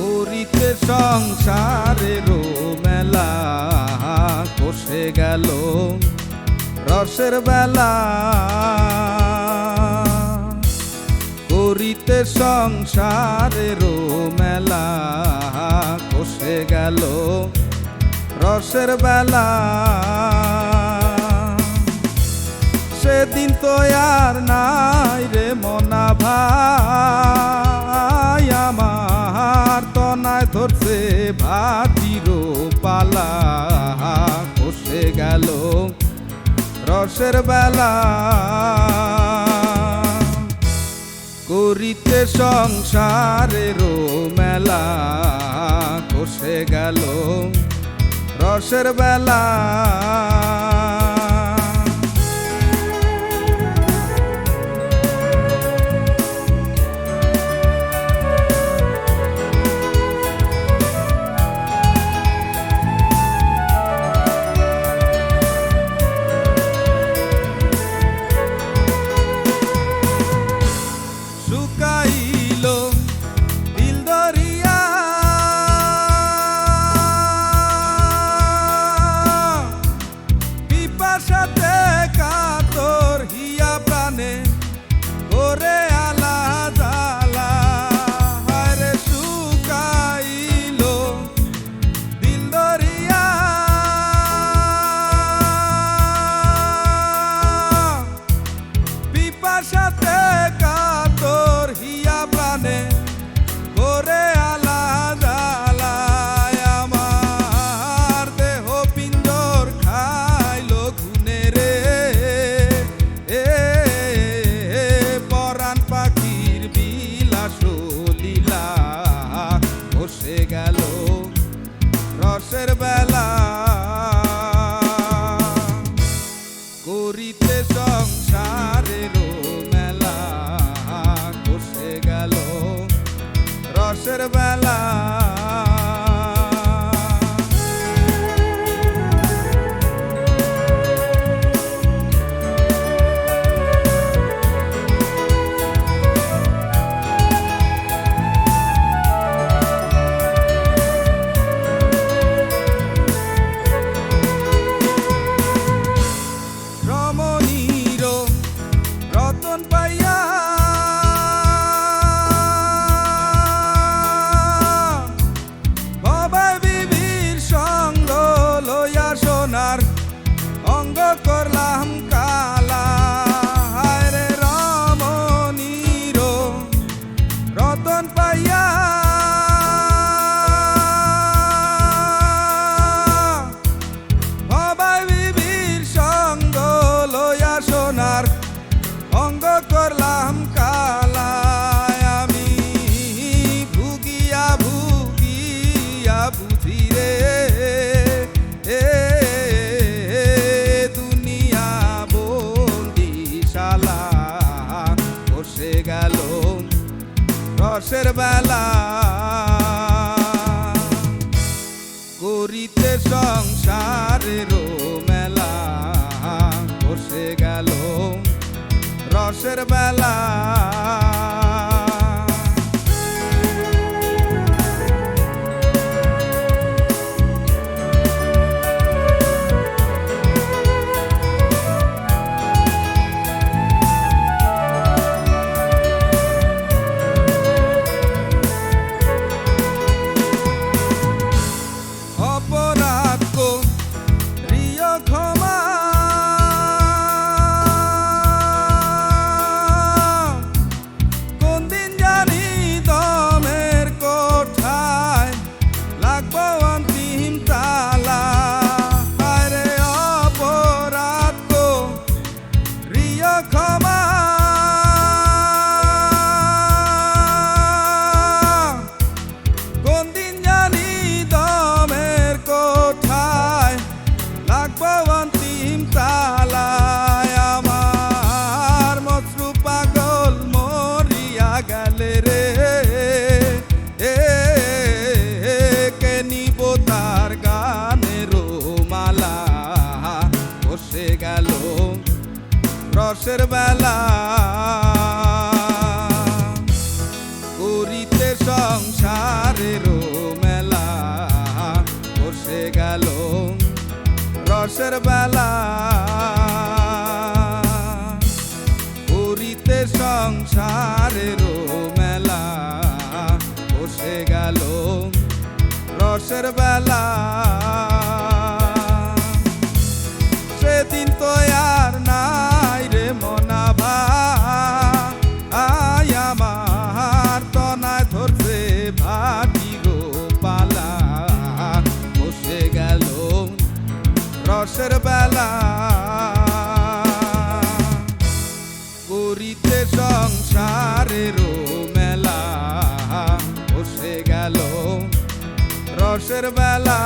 করিতে সংসারেরও মেলা, কষে গেল রসের বেলা। করিতে সংসারেরও মেলা, কষে গেল রসের বেলা। সেদিন তো আর নাই রে মনা ভাই আমার, তনায় ধরছে ভাতির পালা, কষে গেল রসের বেলা। করিতে সংসারেরও মেলা, কষে গেল রসের বেলা। সাথে কাতর হিয়া প্রাণে করে আলা জ্বালায়, আমার দেহ পিঞ্জর খাইলো ঘুনে রে। পরাণ পাখির বিলাস লীলা, বসে গেল রসের বেলা। করিতে সংসারেরও মেলা, কষে গেল রসের বেলা। রতন পাইয়া বাবা বিবির সঙ্গ লইয়া সোনার অঙ্গ করলাম কালা। হায় রে রমণীর রতন পাইয়া বাবা বিবির সঙ্গ লইয়া সোনার অঙ্গ করলাম কালা। আমি ভুগিয়া ভুগিয়া বুঝি রে দুনিয়া বন্দিশালা, বসে গেল রসের বেলা। করিতে সংসারেরও মেলা, বসে গেল রসের বেলা। অপরাধ করিও ক্ষমা, কোন দিন জানি দমের কোঠায় লাগবো অন্তিম তালা। আরে অপরাধ করিও ক্ষমা, কোন দিন জানি দমের কোঠায় লাগবো অন্তিম তালায়। আমার মশরু পাগল মরিয়া গেলে রে, কে নিব তার গানের মালা, বসে গেল রসের বেলা। করিতে সংসারেরও রসের বেলা করিতে সংসারের মেলা বসে গেল রসের বেলা সেদিন তো আর নাই রে মনা ভাই আমার তনায় ধরছে ভাটি গো পালা বসে গেল রসের বেলা করিতে সংসারের মেলা বসে গেল রসের বেলা